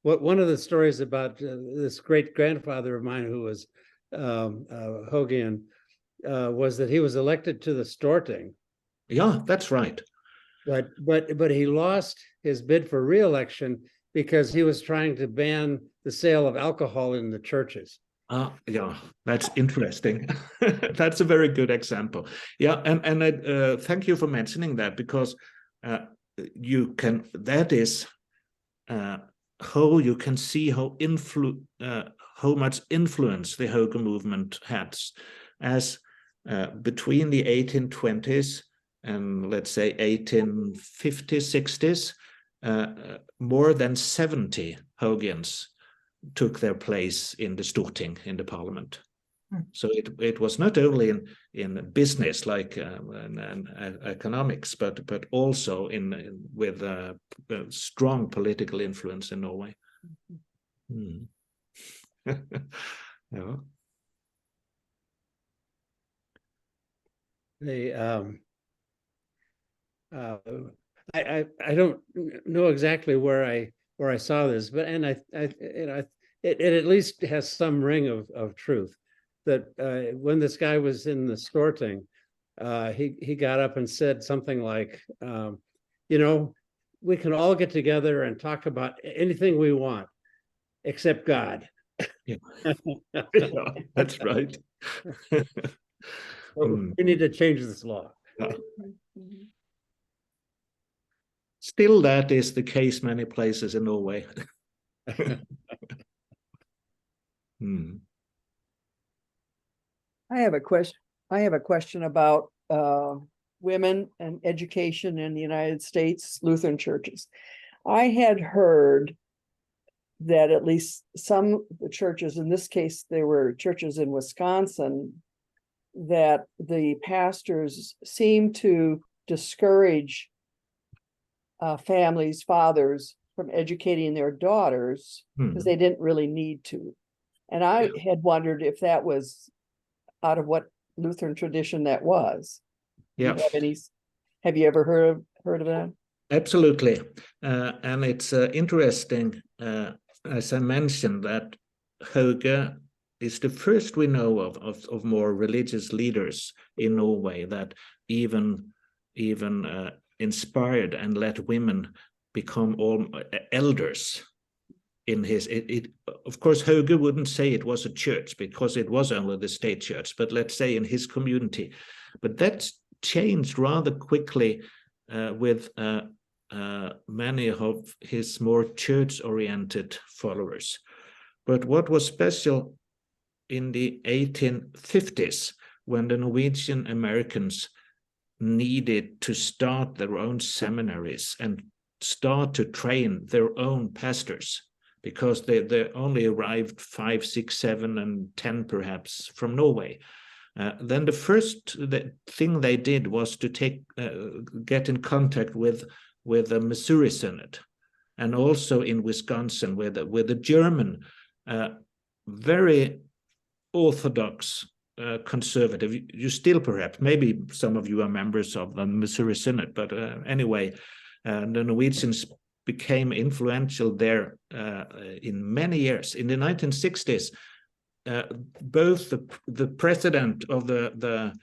One of the stories about this great grandfather of mine who was Haugian was that he was elected to the Storting. Yeah, that's right. But he lost his bid for re-election because he was trying to ban the sale of alcohol in the churches. Yeah, that's interesting. That's a very good example. Yeah, and I, thank you for mentioning that, because that is how you can see how much influence the Hauge movement has, as between the 1820s and let's say 1850s, 60s, more than 70 Haugians took their place in the Storting, in the parliament. So it was not only in business like and economics, but also with strong political influence in Norway. Yeah. I don't know exactly where I saw this, but it at least has some ring of truth. That when this guy was in the Storting, he got up and said something like, you know, we can all get together and talk about anything we want, except God. Yeah. Yeah, that's right. We need to change this law. Yeah. Still, that is the case many places in Norway. Hmm. I have a question about women and education in the United States, Lutheran churches. I had heard that at least some churches, in this case, there were churches in Wisconsin, that the pastors seem to discourage families, fathers, from educating their daughters because they didn't really need to. And I had wondered if that was out of what Lutheran tradition that was. Yeah. Have you ever heard of that? Absolutely. And it's interesting, as I mentioned, that Hauge is the first we know of more religious leaders in Norway that even inspired and let women become all elders in his. Of course, Hauge wouldn't say it was a church because it was only the state church, but let's say in his community. But that's changed rather quickly with many of his more church-oriented followers. But what was special in the 1850s, when the Norwegian Americans needed to start their own seminaries and start to train their own pastors, because they only arrived 5, 6, 7, and 10 perhaps from Norway. Then the first thing they did was to get in contact with the Missouri Synod, and also in Wisconsin with the German, very orthodox conservative. You still perhaps, maybe some of you are members of the Missouri Synod, but anyway, the Norwegians became influential there in many years. In the 1960s, both the president of the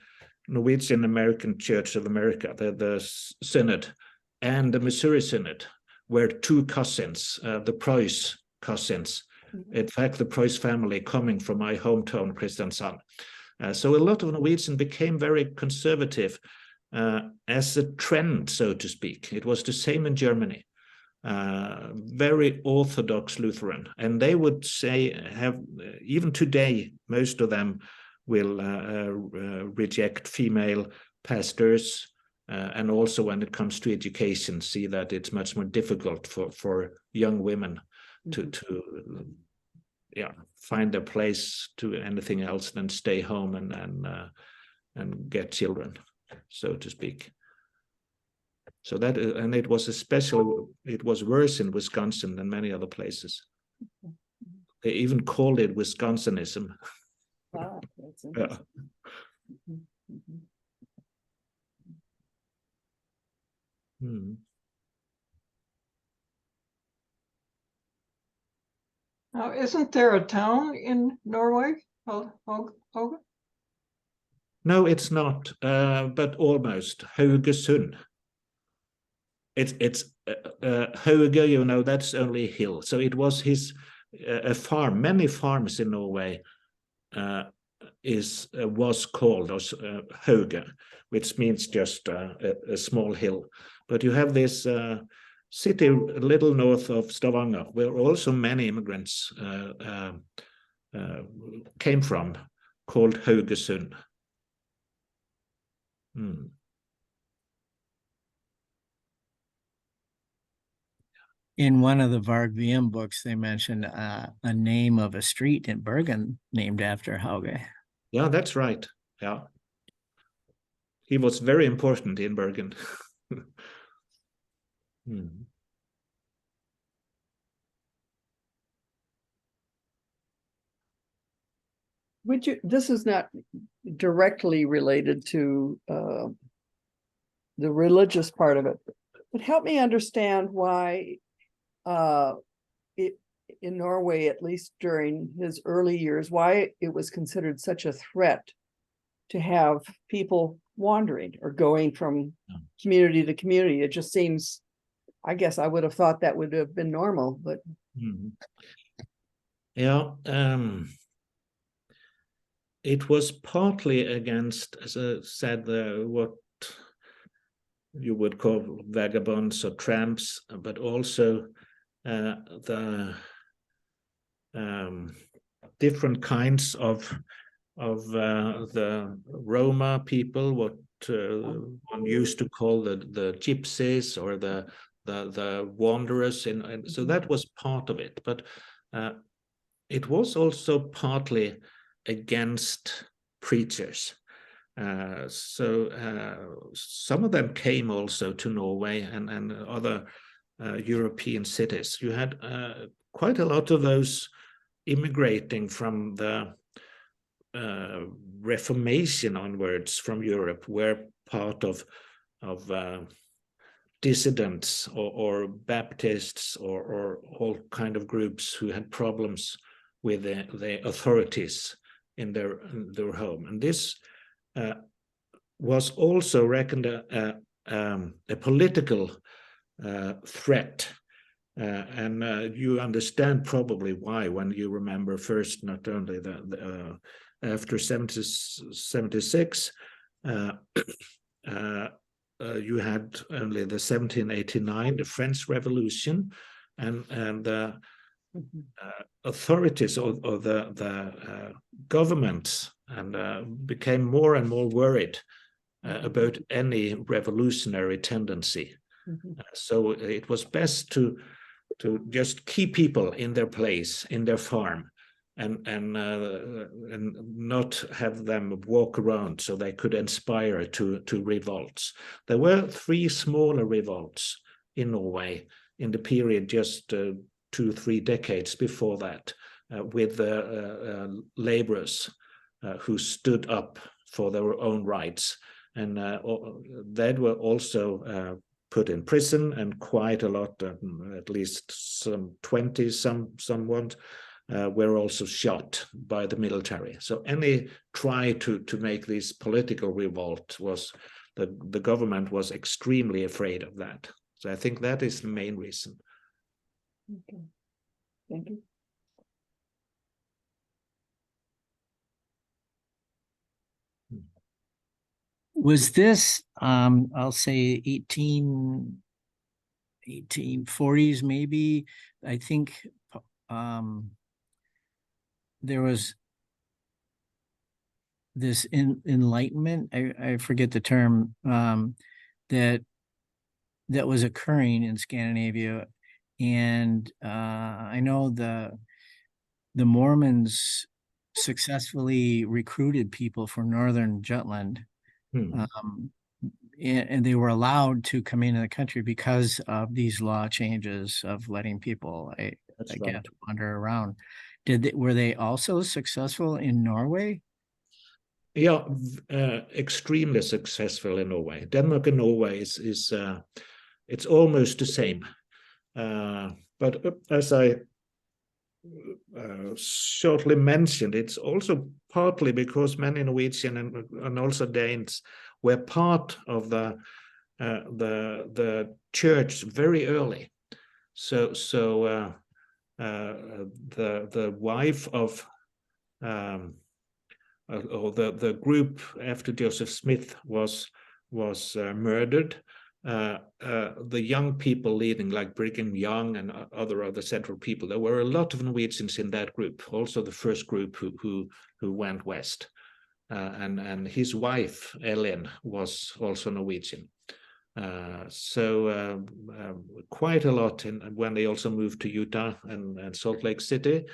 Norwegian American Church of America, the Synod, and the Missouri Synod were two cousins, the Preuss cousins. In fact, the Preuss family coming from my hometown, Kristiansand. So a lot of Norwegians became very conservative as a trend, so to speak. It was the same in Germany. Very orthodox Lutheran, and they would say, even today, most of them will reject female pastors, and also when it comes to education, see that it's much more difficult for young women to find their place to anything else than stay home and get children, so to speak. So that, and it was worse in Wisconsin than many other places. They even called it Wisconsinism. Wow, that's interesting. Now, isn't there a town in Norway called Hauge? No, it's not, but almost. Haugesund. It's Hauge, you know, that's only a hill. So it was his a farm. Many farms in Norway was called Hauge, which means just a small hill. But you have this city a little north of Stavanger, where also many immigrants came from, called Haugesund. In one of the Varg VM books, they mentioned a name of a street in Bergen named after Hauge. Yeah, that's right. Yeah. He was very important in Bergen. This is not directly related to the religious part of it, but help me understand why in Norway, at least during his early years, why it was considered such a threat to have people wandering or going from community to community. It just seems, I guess I would have thought that would have been normal, but. Yeah, it was partly against, as I said, what you would call vagabonds or tramps, but also the different kinds of the Roma people, what one used to call the gypsies or the wanderers, and so that was part of it. But it was also partly against preachers. So some of them came also to Norway and other European cities. You had quite a lot of those immigrating from the Reformation onwards from Europe, were part of dissidents or Baptists or all kind of groups who had problems with the authorities in their home. And this was also reckoned a political threat. And you understand probably why when you remember first not only the after 1776 you had only the 1789, the French Revolution, and the authorities or the governments and became more and more worried about any revolutionary tendency. So it was best to just keep people in their place, in their farm, and not have them walk around so they could inspire to revolts. There were 3 smaller revolts in Norway in the period just 2-3 decades before that, with laborers who stood up for their own rights, and they were also put in prison, and quite a lot, at least some 20, somewhat, were also shot by the military. So any try to make this political revolt was, the government was extremely afraid of that. So I think that is the main reason. Okay, thank you. Was this, I'll say 1840s maybe? I think there was this enlightenment, I forget the term, that was occurring in Scandinavia. And I know the Mormons successfully recruited people for Northern Jutland. And they were allowed to come into the country because of these law changes of letting people, I guess, wander around. Were they also successful in Norway? Yeah, extremely successful in Norway. Denmark and Norway is it's almost the same. But as I shortly mentioned, it's also partly because many Norwegian and also Danes were part of the church very early. So the wife of or the group after Joseph Smith was murdered. The young people leading, like Brigham Young and other central people, there were a lot of Norwegians in that group, also the first group who went west. And his wife, Ellen, was also Norwegian. So quite a lot when they also moved to Utah and Salt Lake City.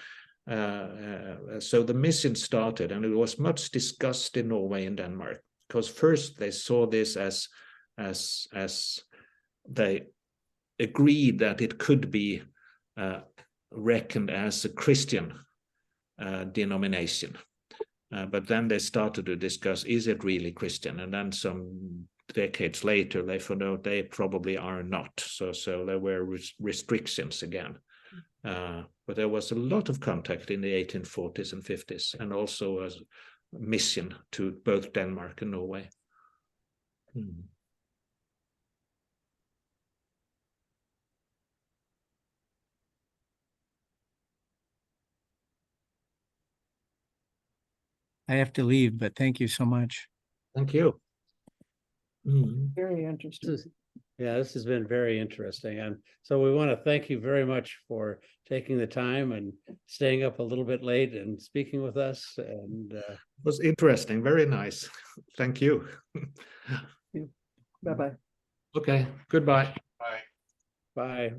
So the mission started, and it was much discussed in Norway and Denmark, because first they saw this as they agreed that it could be reckoned as a Christian denomination. But then they started to discuss, is it really Christian? And then some decades later, they found out they probably are not. So there were restrictions again. But there was a lot of contact in the 1840s and 50s, and also mission to both Denmark and Norway. I have to leave, but thank you so much. Thank you. Very interesting. Yeah, this has been very interesting. And so we want to thank you very much for taking the time and staying up a little bit late and speaking with us. And It was interesting, very nice. Thank you. Bye-bye. Okay, goodbye. bye.